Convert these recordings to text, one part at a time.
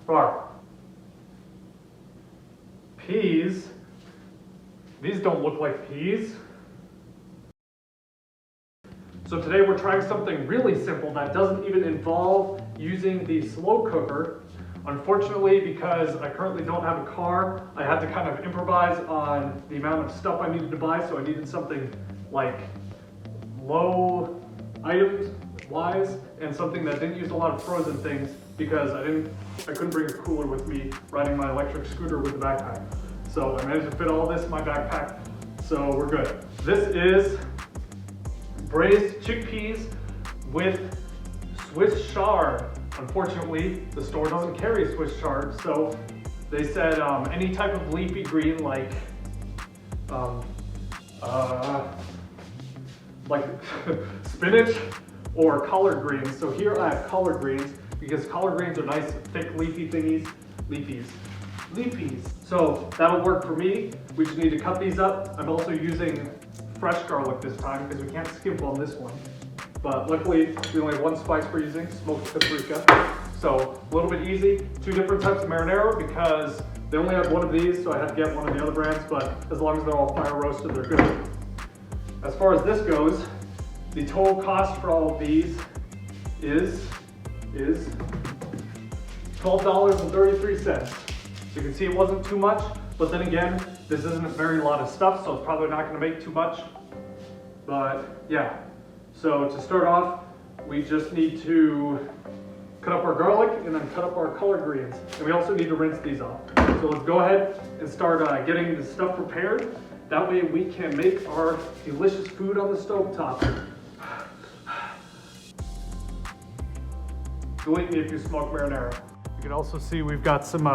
Far. Peas. These don't look like peas. So today we're trying something really simple that doesn't even involve using the slow cooker. Unfortunately, because I currently don't have a car, I had to kind of improvise on the amount of stuff I needed to buy, so I needed something like low items wise and something that didn't use a lot of frozen things because I couldn't bring a cooler with me riding my electric scooter with the backpack. So I managed to fit all this in my backpack, so we're good. This is braised chickpeas with Swiss chard. Unfortunately, the store doesn't carry Swiss chard, so they said any type of leafy green like spinach or collard greens. So here I have collard greens because collard greens are nice, thick, leafy thingies. Leafies. So that'll work for me. We just need to cut these up. I'm also using fresh garlic this time because we can't skimp on this one. But luckily, we only have one spice we're using, smoked paprika. So a little bit easy. 2 different types of marinara because they only have one of these, so I had to get one of the other brands, but as long as they're all fire roasted, they're good. As far as this goes, the total cost for all of these is $12.33. So you can see it wasn't too much, but then again, this isn't a very lot of stuff, so it's probably not gonna make too much. But yeah, so to start off, we just need to cut up our garlic and then cut up our collard greens. And we also need to rinse these off. So let's go ahead and start getting the stuff prepared. That way we can make our delicious food on the stovetop. Delete me if you smoke marinara. You can also see we've got some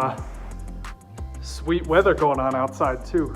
sweet weather going on outside too.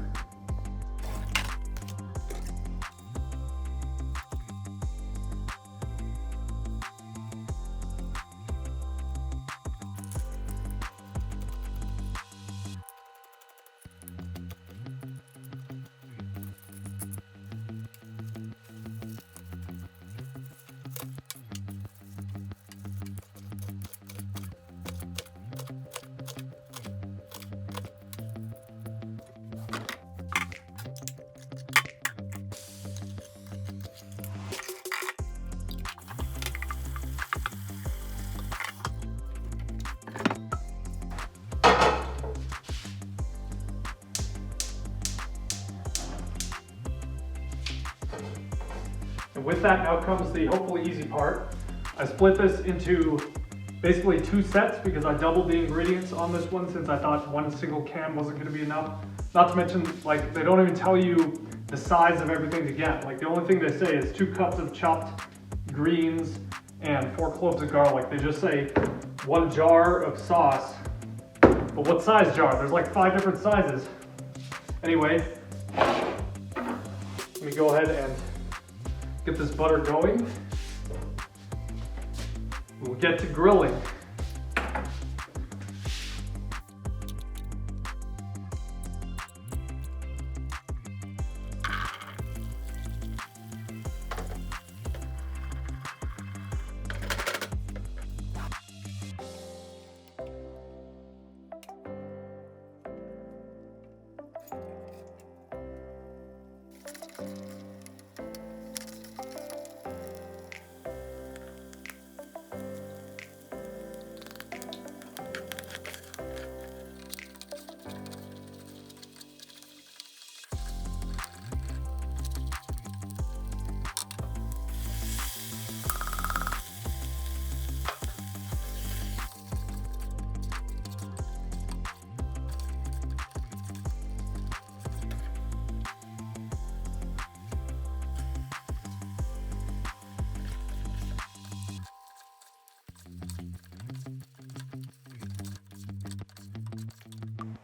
And with that now comes the hopefully easy part. I split this into basically 2 sets because I doubled the ingredients on this one since I thought one single can wasn't going to be enough. Not to mention, like, they don't even tell you the size of everything to get. Like, the only thing they say is 2 cups of chopped greens and 4 cloves of garlic. They just say 1 jar of sauce. But what size jar? There's like 5 different sizes. Anyway, let me go ahead and get this butter going. We'll get to grilling.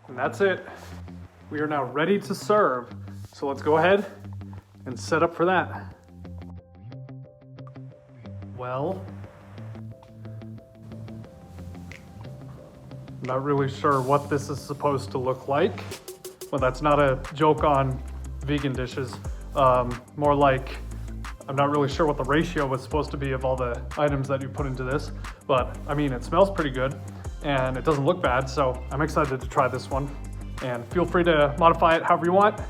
And that's it. We are now ready to serve. So let's go ahead and set up for that. Well, I'm not really sure what this is supposed to look like. Well, that's not a joke on vegan dishes. More like, I'm not really sure what the ratio was supposed to be of all the items that you put into this, but I mean, it smells pretty good. and it doesn't look bad, so I'm excited to try this one. And feel free to modify it however you want.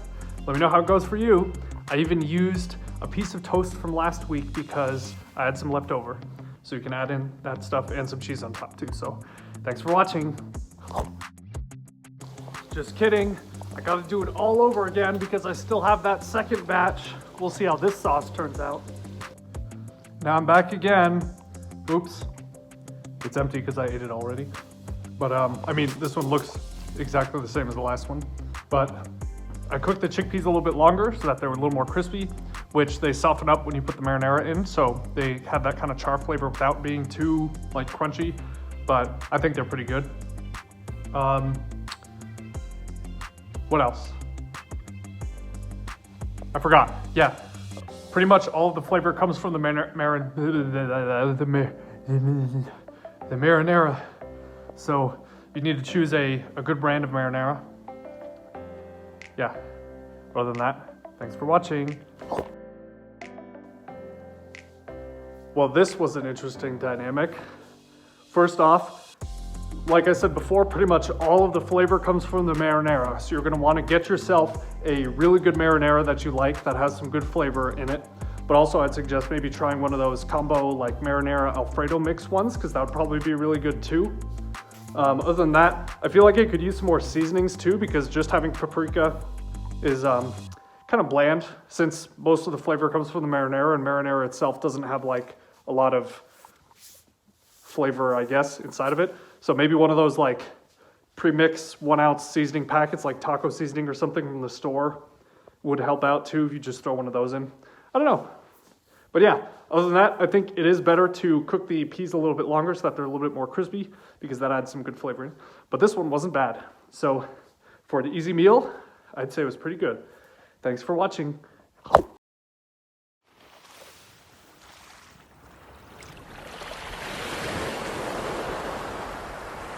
Let me know how it goes for you. I even used a piece of toast from last week because I had some left over. So you can add in that stuff and some cheese on top too. So thanks for watching. Just kidding. I gotta do it all over again because I still have that second batch. We'll see how this sauce turns out. Now I'm back again. Oops. It's empty because I ate it already. But I mean, this one looks exactly the same as the last one. But I cooked the chickpeas a little bit longer so that they were a little more crispy, which they soften up when you put the marinara in. So they have that kind of char flavor without being too like crunchy, but I think they're pretty good. What else? I forgot. Yeah, pretty much all of the flavor comes from the marinara. So you need to choose a good brand of marinara. Yeah, other than that, thanks for watching. Well, this was an interesting dynamic. First off, like I said before, pretty much all of the flavor comes from the marinara. So you're gonna wanna get yourself a really good marinara that you like, that has some good flavor in it. But also I'd suggest maybe trying one of those combo like marinara Alfredo mix ones, because that would probably be really good too. Other than that, I feel like it could use some more seasonings too, because just having paprika is kind of bland, since most of the flavor comes from the marinara, and marinara itself doesn't have like a lot of flavor, I guess, inside of it. So maybe one of those like pre-mix 1 ounce seasoning packets, like taco seasoning or something from the store, would help out too if you just throw one of those in. I don't know. But yeah, other than that, I think it is better to cook the peas a little bit longer so that they're a little bit more crispy, because that adds some good flavor in. But this one wasn't bad. So for an easy meal, I'd say it was pretty good. Thanks for watching.